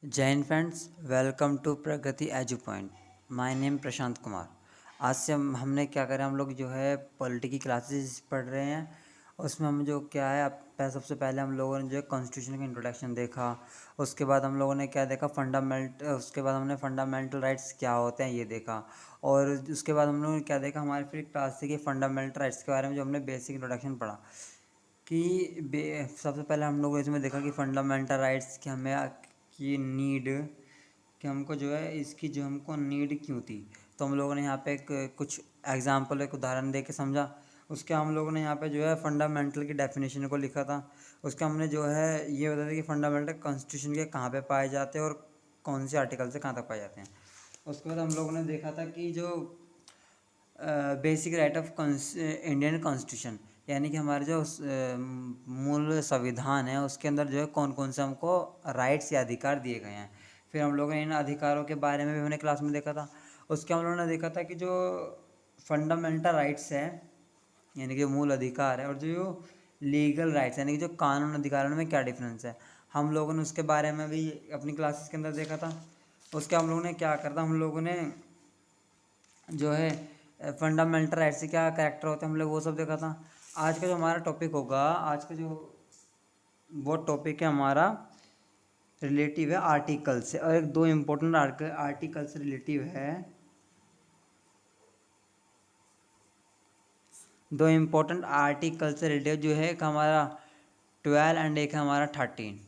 जय हिंद friends, welcome to Pragati edu point. My name Prashant Kumar. आज से हमने क्या करें, हम लोग जो है पॉलिटी की क्लासेस पढ़ रहे हैं। उसमें हम जो क्या है सबसे पहले हम लोगों ने जो है कॉन्स्टिट्यूशन का इंट्रोडक्शन देखा। उसके बाद हम लोगों ने क्या देखा, उसके बाद हमने फंडामेंटल राइट्स क्या होते हैं ये देखा। और उसके बाद हम लोगों ने क्या देखा, हमारे फिर क्लास के फंडामेंटल राइट्स के बारे में जो हमने बेसिक इंट्रोडक्शन पढ़ा सबसे पहले हम लोग इसमें देखा कि फंडामेंटल राइट्स की हमें की नीड, कि हमको जो है इसकी जो हमको नीड क्यों थी। तो हम लोगों ने यहाँ पे कुछ एग्जांपल, एक उदाहरण दे के समझा। उसके हम लोगों ने यहाँ पे जो है फंडामेंटल की डेफिनेशन को लिखा था। उसके हमने जो है ये बताया कि फंडामेंटल कॉन्स्टिट्यूशन के कहाँ पे पाए जाते हैं और कौन से आर्टिकल से कहाँ तक पाए जाते हैं। उसके बाद हम लोगों ने देखा था कि जो basic right of Indian constitution, यानी कि हमारे जो मूल संविधान है उसके अंदर जो है कौन कौन से हमको राइट्स या अधिकार दिए गए हैं। फिर हम लोगों ने इन अधिकारों के बारे में भी हमने क्लास में देखा था। उसके हम लोगों ने देखा था कि जो फंडामेंटल राइट्स है यानी कि मूल अधिकार है, और जो लीगल राइट्स यानी कि जो कानून अधिकारों में क्या डिफरेंस है, हम लोगों ने उसके बारे में भी अपनी क्लासेस के अंदर देखा था। उसके हम लोगों ने क्या करता, हम लोगों ने जो है फंडामेंटल राइट से क्या कैरेक्टर होते हैं, हम लोग वो सब देखा था। आज का जो हमारा टॉपिक होगा, आज का जो वो टॉपिक है हमारा रिलेटिव है आर्टिकल से, और एक दो इम्पोर्टेंट आर्टिकल से रिलेटिव है। दो इम्पोर्टेंट आर्टिकल से रिलेटिव जो है एक हमारा 12 एंड एक है हमारा 13।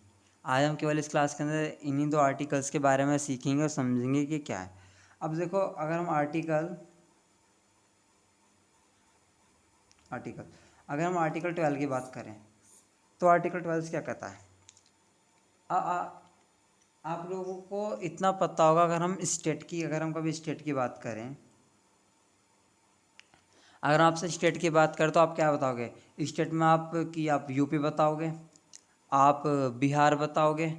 आज हम केवल इस क्लास के अंदर इन्हीं दो आर्टिकल्स के बारे में सीखेंगे और समझेंगे कि क्या है। अब देखो, अगर हम आर्टिकल अगर हम आर्टिकल 12 की बात करें तो आर्टिकल 12 क्या कहता है। आ, आ, आप लोगों को इतना पता होगा, अगर हम कभी स्टेट की बात करें, अगर आपसे स्टेट की बात करें तो आप क्या बताओगे। स्टेट में आप यूपी बताओगे, आप बिहार बताओगे,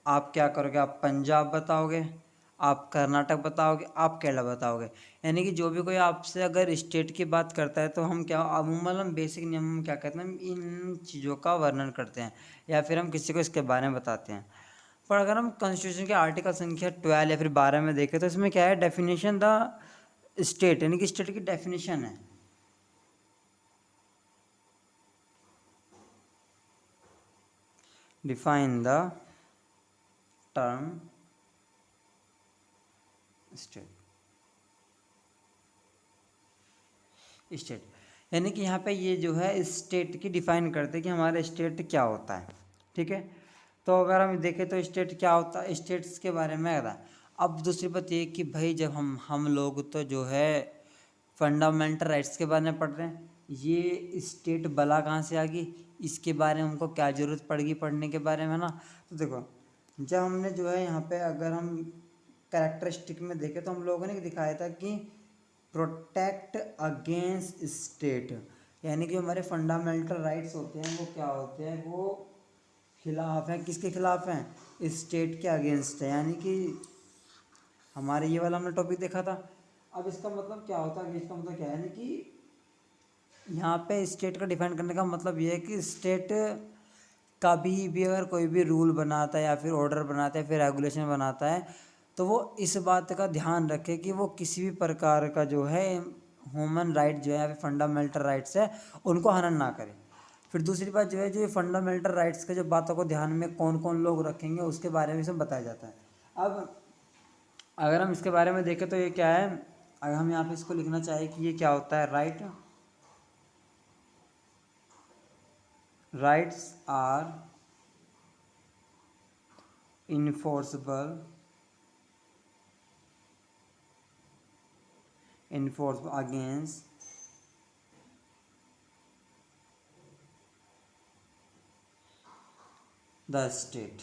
आप क्या करोगे, आप पंजाब बताओगे, आप कर्नाटक बताओगे, आप केरला बताओगे। यानी कि जो भी कोई आपसे अगर स्टेट की बात करता है तो हम क्या अमूमन हम बेसिक नियम हम क्या कहते हैं, हम इन चीज़ों का वर्णन करते हैं या फिर हम किसी को इसके बारे में बताते हैं। पर अगर हम कॉन्स्टिट्यूशन के आर्टिकल संख्या 12 या फिर 12 में देखें तो इसमें क्या है, डेफिनेशन द स्टेट, यानी कि स्टेट की डेफिनेशन है। डिफाइन द टर्म स्टेट, यानी कि यहाँ पे ये जो है स्टेट की डिफाइन करते हैं कि हमारा स्टेट क्या होता है। ठीक है, तो अगर हम देखें तो स्टेट क्या होता है, स्टेट्स के बारे में आता है। अब दूसरी बात ये कि भाई जब हम लोग तो जो है फंडामेंटल राइट्स के बारे में पढ़ रहे हैं, ये स्टेट बला कहाँ से आ गई, इसके बारे में हमको क्या ज़रूरत पड़ेगी पढ़ने के बारे में ना। तो देखो, जब हमने जो है यहाँ पे अगर हम कैरेक्टरिस्टिक में देखें तो हम लोगों ने दिखाया था कि प्रोटेक्ट अगेंस्ट स्टेट, यानी कि हमारे फंडामेंटल राइट्स होते हैं वो क्या होते हैं, वो खिलाफ हैं, किसके खिलाफ हैं, स्टेट के अगेंस्ट है। यानी कि हमारे ये वाला हमने टॉपिक देखा था। अब इसका मतलब क्या होता है, इसका मतलब क्या है, यानी कि यहाँ पे स्टेट का डिफाइन करने का मतलब ये है कि स्टेट कभी भी अगर कोई भी रूल बनाता है या फिर ऑर्डर बनाता है फिर रेगुलेशन बनाता है तो वो इस बात का ध्यान रखे कि वो किसी भी प्रकार का जो है ह्यूमन राइट जो है या फिर फंडामेंटल राइट्स है उनको हनन ना करे। फिर दूसरी बात जो है, जो ये फंडामेंटल राइट्स के जो बातों को ध्यान में कौन कौन लोग रखेंगे उसके बारे में इसमें बताया जाता है। अब अगर हम इसके बारे में देखें तो ये क्या है, अगर हम यहाँ पे इसको लिखना चाहें कि ये क्या होता है, rights are enforceable against the state,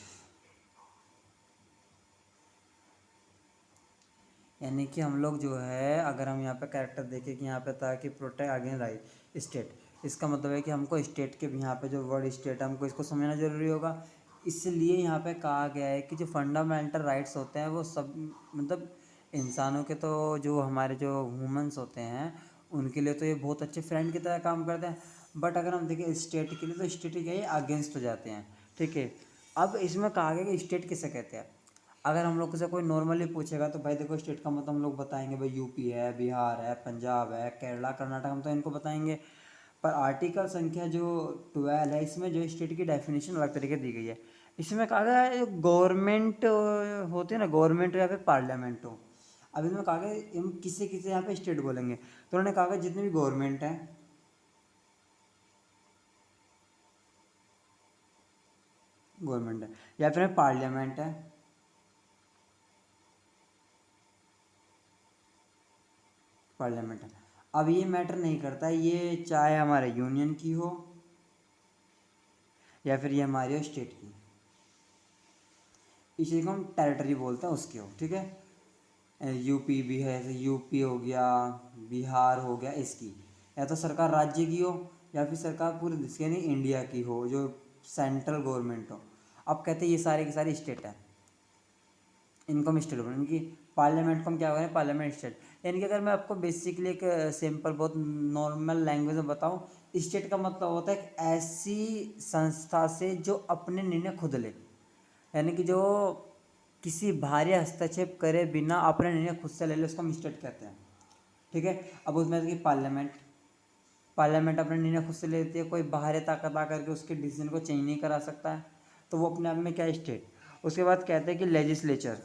यानी कि हम लोग जो है अगर हम यहाँ पे कैरेक्टर देखें कि यहाँ पे था कि प्रोटेक्ट अगेंस्ट राइट स्टेट, इसका मतलब है कि हमको स्टेट के यहाँ पे जो वर्ड स्टेट है हमको इसको समझना ज़रूरी होगा। इसलिए यहाँ पे कहा गया है कि जो फंडामेंटल राइट्स होते हैं वो सब मतलब इंसानों के, तो जो हमारे जो ह्यूमंस होते हैं उनके लिए तो ये बहुत अच्छे फ्रेंड की तरह काम करते हैं। बट अगर हम देखें स्टेट के लिए तो स्टेट क्या है, अगेंस्ट हो जाते हैं। ठीक है, अब इसमें कहा गया कि स्टेट किसे कहते हैं। अगर हम लोग से कोई नॉर्मली पूछेगा तो भाई देखो स्टेट का मतलब हम लोग बताएंगे भाई यूपी है, बिहार है, पंजाब है, केरला, कर्नाटक, हम तो इनको बताएंगे। पर आर्टिकल संख्या जो 12 है इसमें जो स्टेट की डेफिनेशन अलग तरीके दी गई है। इसमें कहा गया है गवर्नमेंट होती है ना, गवर्नमेंट या फिर पार्लियामेंट हो। अब इसमें कहा गया हम किसे किसे यहाँ पे स्टेट बोलेंगे, तो उन्होंने कहा कि जितनी भी गवर्नमेंट है, गवर्नमेंट है या फिर पार्लियामेंट है, पार्लियामेंट है। अब ये मैटर नहीं करता ये चाहे हमारे यूनियन की हो या फिर ये हमारी हो स्टेट की, इसी को हम टेरिटरी बोलते हैं उसकी हो, ठीक है। यूपी भी है, जैसे यूपी हो गया, बिहार हो गया, इसकी या तो सरकार राज्य की हो या फिर सरकार पूरे देश यानी इंडिया की हो, जो सेंट्रल गवर्नमेंट हो। अब कहते हैं ये सारे की सारी स्टेट है, इनको हम स्टेट बोलेंगे। इनकी पार्लियामेंट को हम क्या करें, पार्लियामेंट स्टेट। यानी कि अगर मैं आपको बेसिकली एक सिंपल बहुत नॉर्मल लैंग्वेज में बताऊं, स्टेट का मतलब होता है एक ऐसी संस्था से जो अपने निर्णय खुद ले, यानी कि जो किसी बाहरी हस्तक्षेप करे बिना अपने निर्णय खुद से ले ले, उसको हम स्टेट कहते हैं, ठीक है। अब उसमें कि पार्लियामेंट, पार्लियामेंट अपने निर्णय खुद से लेती है, कोई बाहरी ताकत आकर के उसके डिसीजन को चेंज नहीं करा सकता है, तो वो अपने आप में क्या है, स्टेट। उसके बाद कहते हैं कि legislature,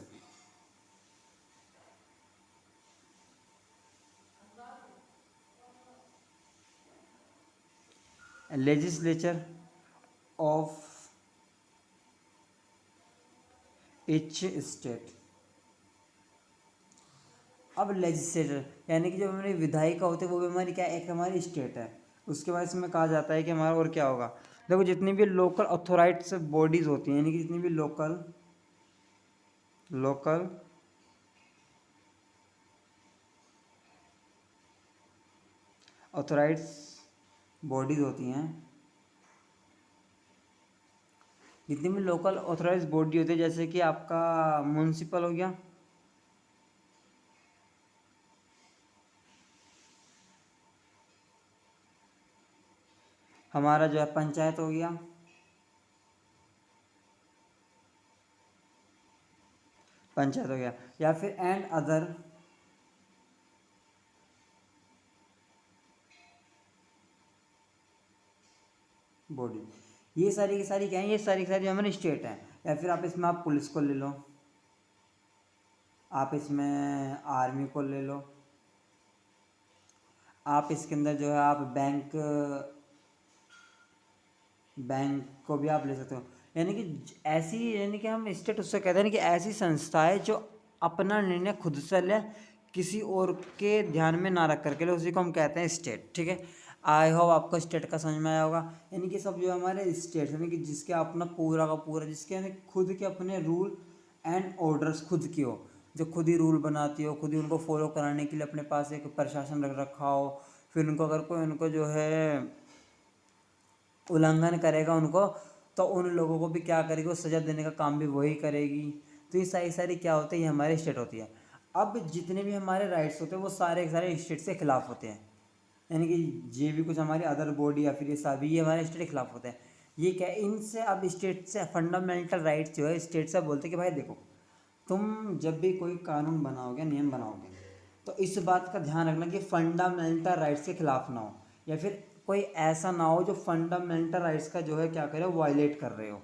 legislature of each state. अब लेजिस्लेटर यानी कि जो हमारी विधायिका होती है वो भी हमारी क्या है, एक हमारी स्टेट है। उसके बाद इसमें कहा जाता है कि हमारा और क्या होगा, देखो जितनी भी लोकल अथॉराइट्स बॉडीज होती हैं, यानी कि जितनी भी लोकल लोकल अथॉराइट्स बॉडीज होती हैं, जितनी भी लोकल ऑथराइज बॉडी होती है, जैसे कि आपका म्यूनसिपल हो गया, हमारा जो है पंचायत हो गया, पंचायत हो गया, या फिर एंड अदर बॉडी, ये सारी की सारी क्या है, ये सारी की सारी हमारी स्टेट है। या फिर आप इसमें आप पुलिस को ले लो, आप इसमें आर्मी को ले लो, आप इसके अंदर जो है आप बैंक, बैंक को भी आप ले सकते हो। यानी कि ऐसी, यानी कि हम स्टेट उससे कहते हैं ना कि ऐसी संस्था है जो अपना निर्णय खुद से ले, किसी और के ध्यान में ना रख करके ले, उसी को हम कहते हैं स्टेट, ठीक है। आई होप आपको स्टेट का समझ में आया होगा। यानी कि सब जो हमारे स्टेट यानी कि जिसके अपना पूरा का पूरा, जिसके यानी खुद के अपने रूल एंड ऑर्डर्स खुद की हो, जो खुद ही रूल बनाती हो, खुद ही उनको फॉलो कराने के लिए अपने पास एक प्रशासन रख रखा हो। फिर उनको अगर कोई उनको जो है उल्लंघन करेगा उनको, तो उन लोगों को भी क्या करेगी, वो सज़ा देने का काम भी वही करेगी। तो ये सारी सारी क्या होती है, ये हमारी स्टेट होती है। अब जितने भी हमारे राइट्स होते हैं वो सारे के सारे स्टेट से खिलाफ होते हैं, यानी कि ये भी कुछ हमारी अदर बॉडी या फिर ये सभी ये हमारे स्टेट के खिलाफ होते हैं। ये क्या है, इनसे अब स्टेट से फंडामेंटल राइट्स जो है स्टेट से बोलते हैं कि भाई देखो, तुम जब भी कोई कानून बनाओगे, नियम बनाओगे, तो इस बात का ध्यान रखना कि फंडामेंटल राइट्स के खिलाफ ना हो, या फिर कोई ऐसा ना हो जो फंडामेंटल राइट्स का जो है क्या करे, वायलेट कर रहे हो,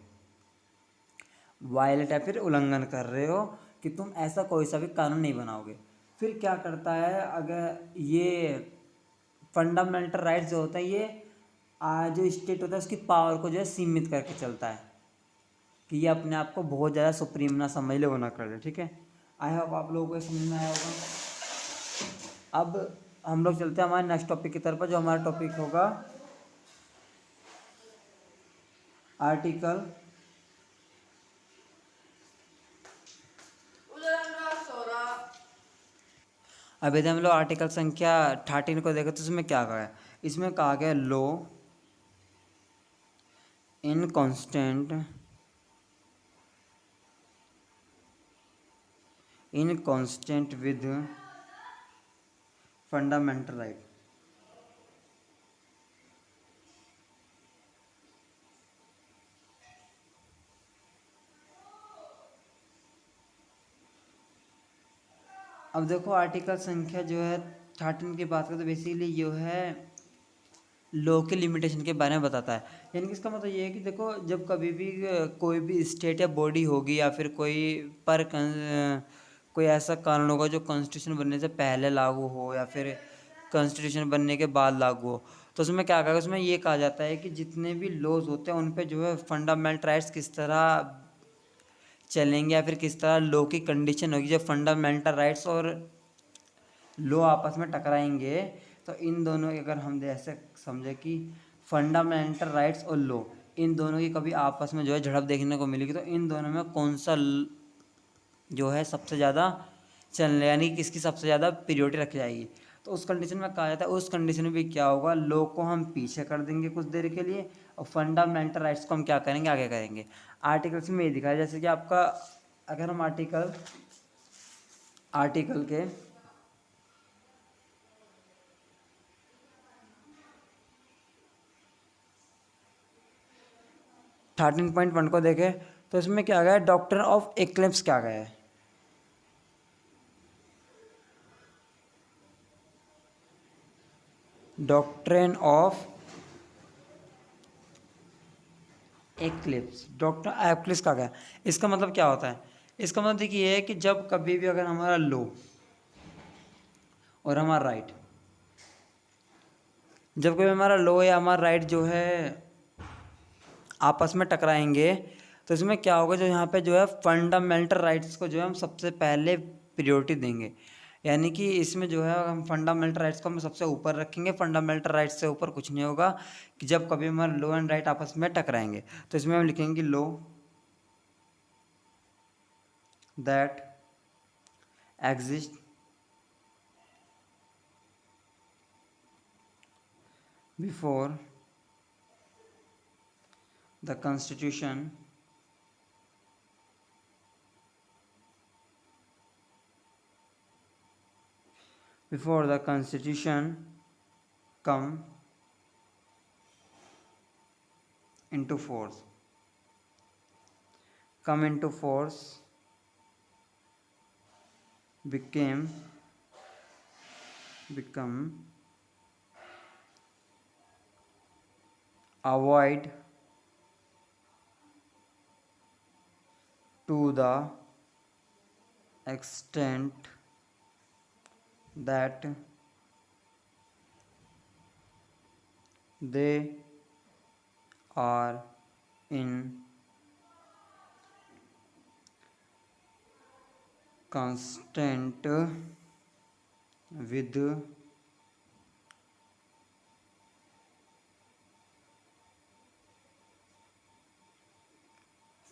वायलेट या फिर उल्लंघन कर रहे हो, कि तुम ऐसा कोई सा भी कानून नहीं बनाओगे। फिर क्या करता है, अगर ये फंडामेंटल राइट्स जो होता है ये जो स्टेट होता है उसकी पावर को जो है सीमित करके चलता है, कि ये अपने आप को बहुत ज़्यादा सुप्रीम ना समझ ले, वो ना कर ले, ठीक है। आई होप आप लोगों को ये समझ में आया होगा। अब हम लोग चलते हैं हमारे नेक्स्ट टॉपिक की तरफ, जो हमारा टॉपिक होगा आर्टिकल अब यदि हम लोग आर्टिकल संख्या 13 को देखें तो इसमें क्या कहा है, इसमें कहा गया law inconsistent with fundamental right. अब देखो आर्टिकल संख्या जो है 13 की बात करें तो बेसिकली जो है लॉ के लिमिटेशन के बारे में बताता है। यानी कि इसका मतलब ये है कि देखो जब कभी भी कोई भी स्टेट या बॉडी होगी या फिर कोई ऐसा कानून होगा जो कॉन्स्टिट्यूशन बनने से पहले लागू हो या फिर कॉन्स्टिट्यूशन बनने के बाद लागू हो, तो उसमें क्या कहा, उसमें ये कहा जाता है कि जितने भी लॉज होते हैं उन पे जो है फंडामेंटल राइट्स किस तरह चलेंगे या फिर किस तरह लॉ की कंडीशन होगी। जब फंडामेंटल राइट्स और लॉ आपस में टकराएंगे तो इन दोनों की, अगर हम ऐसे समझे कि फंडामेंटल राइट्स और लॉ इन दोनों की कभी आपस में जो है झड़प देखने को मिलेगी, तो इन दोनों में कौन सा जो है सबसे ज़्यादा चलने, यानी किसकी सबसे ज़्यादा प्रियोरिटी रखी जाएगी। तो उस कंडीशन में कहा जाता है उस कंडीशन में भी क्या होगा, लॉ को हम पीछे कर देंगे कुछ देर के लिए और फंडामेंटल राइट्स को हम क्या करेंगे, आगे करेंगे। आर्टिकल्स में ये दिखाया, जैसे कि आपका अगर हम आर्टिकल के 13.1 को देखें तो इसमें क्या गया है, डॉक्ट्रिन ऑफ एक्लिप्स क्या गया है। Doctrine of eclipse, doctor eclipse का गया। इसका मतलब क्या होता है, इसका मतलब देखिए ये है कि जब कभी भी अगर हमारा लॉ और हमारा राइट, जब कभी हमारा लॉ या हमारा राइट जो है आपस में टकराएंगे, तो इसमें क्या होगा, जो यहाँ पे जो है फंडामेंटल राइट्स को जो है हम सबसे पहले प्रियोरिटी देंगे। यानी कि इसमें जो है हम फंडामेंटल राइट्स को हम सबसे ऊपर रखेंगे, फंडामेंटल राइट्स से ऊपर कुछ नहीं होगा। कि जब कभी हमारे लॉ एंड राइट आपस में टकराएंगे तो इसमें हम लिखेंगे law that exist before the constitution come into force become avoid to the extent that they are in constant with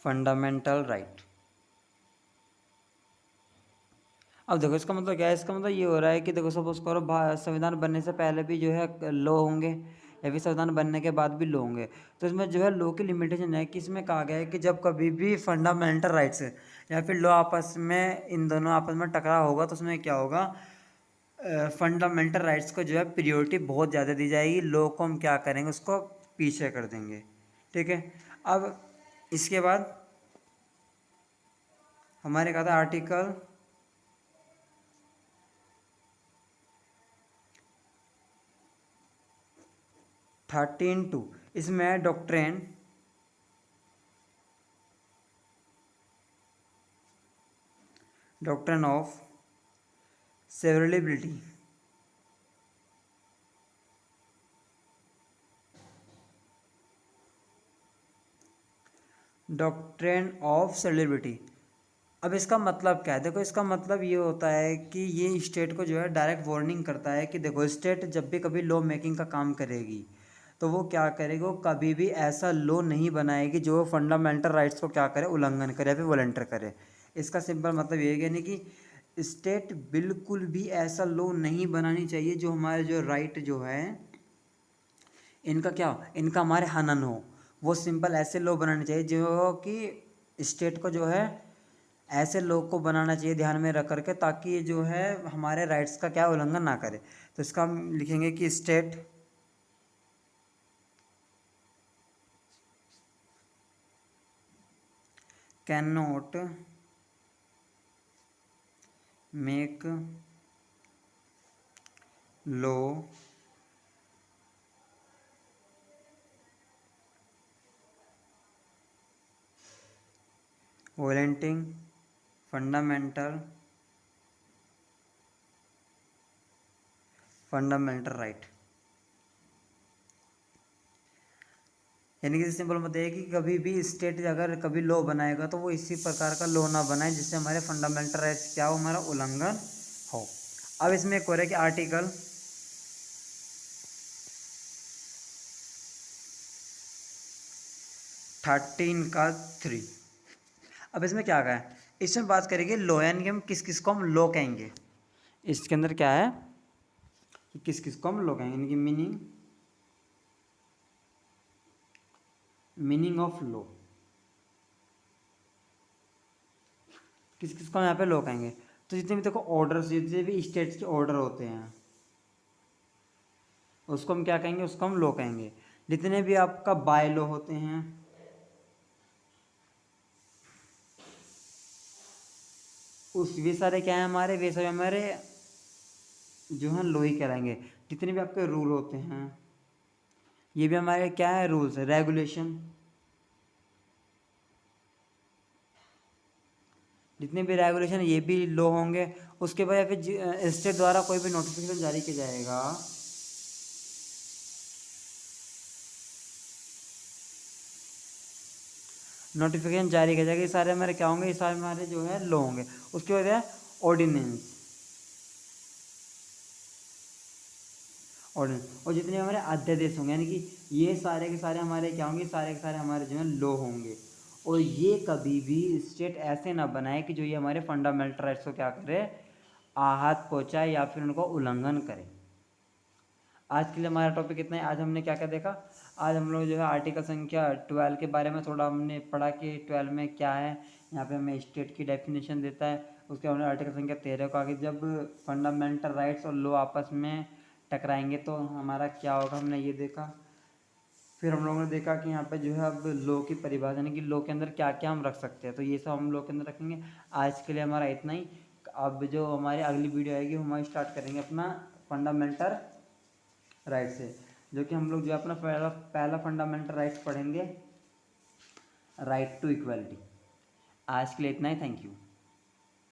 fundamental right. अब देखो इसका मतलब क्या है, इसका मतलब ये हो रहा है कि देखो सपोज करो संविधान बनने से पहले भी जो है लॉ होंगे या फिर संविधान बनने के बाद भी लॉ होंगे। तो इसमें जो है लॉ की लिमिटेशन है कि इसमें कहा गया है कि जब कभी भी फंडामेंटल राइट्स या फिर लॉ आपस में, इन दोनों आपस में टकराव होगा तो उसमें क्या होगा, फंडामेंटल राइट्स को जो है प्रियोरिटी बहुत ज़्यादा दी जाएगी, लॉ को हम क्या करेंगे, उसको पीछे कर देंगे। ठीक है। अब इसके बाद हमारे कहा था आर्टिकल 13(2), इसमें doctrine of severability. Doctrine of severability, अब इसका मतलब क्या है, देखो इसका मतलब ये होता है कि ये स्टेट को जो है डायरेक्ट वार्निंग करता है कि देखो स्टेट जब भी कभी लॉ मेकिंग का काम करेगी तो वो क्या करेगी, वो कभी भी ऐसा लॉ नहीं बनाएगी जो फंडामेंटल राइट्स को क्या करे, उल्लंघन करे या फिर वॉलंटियर करे। इसका सिंपल मतलब ये है यानी कि स्टेट बिल्कुल भी ऐसा लॉ नहीं बनानी चाहिए जो हमारे जो राइट जो है इनका क्या, इनका हमारे हनन हो। वो सिंपल ऐसे लॉ बनाने चाहिए जो कि स्टेट को जो है ऐसे लोग को बनाना चाहिए ध्यान में रख करके, ताकि ये जो है हमारे राइट्स का क्या उल्लंघन ना करे। तो इसका हम लिखेंगे कि state can not make law violating fundamental right. यानी कि सिंपल मतलब है कि कभी भी स्टेट अगर कभी लॉ बनाएगा तो वो इसी प्रकार का लॉ ना बनाए जिससे हमारे फंडामेंटल राइट्स क्या हो, हमारा उल्लंघन हो। अब इसमें एक और है कि आर्टिकल 13 का 3। अब इसमें क्या है, इसमें बात करेंगे लॉ, यानी कि हम किस किस को हम लॉ कहेंगे। इसके अंदर क्या है कि किस किस को हम लॉ कहेंगे, यानी कि मीनिंग ऑफ लॉ, किस किस को हम यहाँ पे लॉ कहेंगे। तो जितने भी देखो ऑर्डर्स, जितने भी स्टेट्स के ऑर्डर होते हैं उसको हम क्या कहेंगे, उसको हम लॉ कहेंगे। जितने भी आपका बाय लॉ होते हैं उस वे सारे क्या है हमारे, वे सारे हमारे जो है लॉ ही कहलाएंगे। जितने भी आपके रूल होते हैं ये भी हमारे क्या है, रूल्स है, रेगुलेशन। जितने भी रेगुलेशन ये भी लॉ होंगे। उसके बाद फिर स्टेट द्वारा कोई भी नोटिफिकेशन जारी किया जाएगा, नोटिफिकेशन जारी किया जाएगा, ये सारे हमारे क्या होंगे, ये सारे हमारे जो है लॉ होंगे। उसके बाद है ऑर्डिनेंस, और जितने हमारे अध्यादेश होंगे, यानी कि ये सारे के सारे हमारे क्या होंगे, सारे के सारे हमारे जो है लॉ होंगे। और ये कभी भी स्टेट ऐसे ना बनाए कि जो ये हमारे फंडामेंटल राइट्स को क्या करे, आहत पहुँचाए या फिर उनको उल्लंघन करे। आज के लिए हमारा टॉपिक इतना है। आज हमने क्या क्या देखा, आज हम लोग जो है आर्टिकल संख्या 12 के बारे में थोड़ा हमने पढ़ा कि 12 में क्या है। यहाँ पे हमें स्टेट की डेफिनेशन देता है। उसके हमने आर्टिकल संख्या 13 को आगे, जब फंडामेंटल राइट्स और लॉ आपस में टकराएंगे तो हमारा क्या होगा, हमने ये देखा। फिर हम लोगों ने देखा कि यहाँ पे जो है अब लॉ की परिभाषा, यानी कि लॉ के अंदर क्या क्या हम रख सकते हैं, तो ये सब हम लॉ के अंदर रखेंगे। आज के लिए हमारा इतना ही। अब जो हमारी अगली वीडियो आएगी हम स्टार्ट करेंगे अपना फंडामेंटल राइट से, जो कि हम लोग जो अपना पहला पहला फंडामेंटल राइट्स पढ़ेंगे, राइट टू इक्वलिटी। आज के लिए इतना ही, थैंक यू।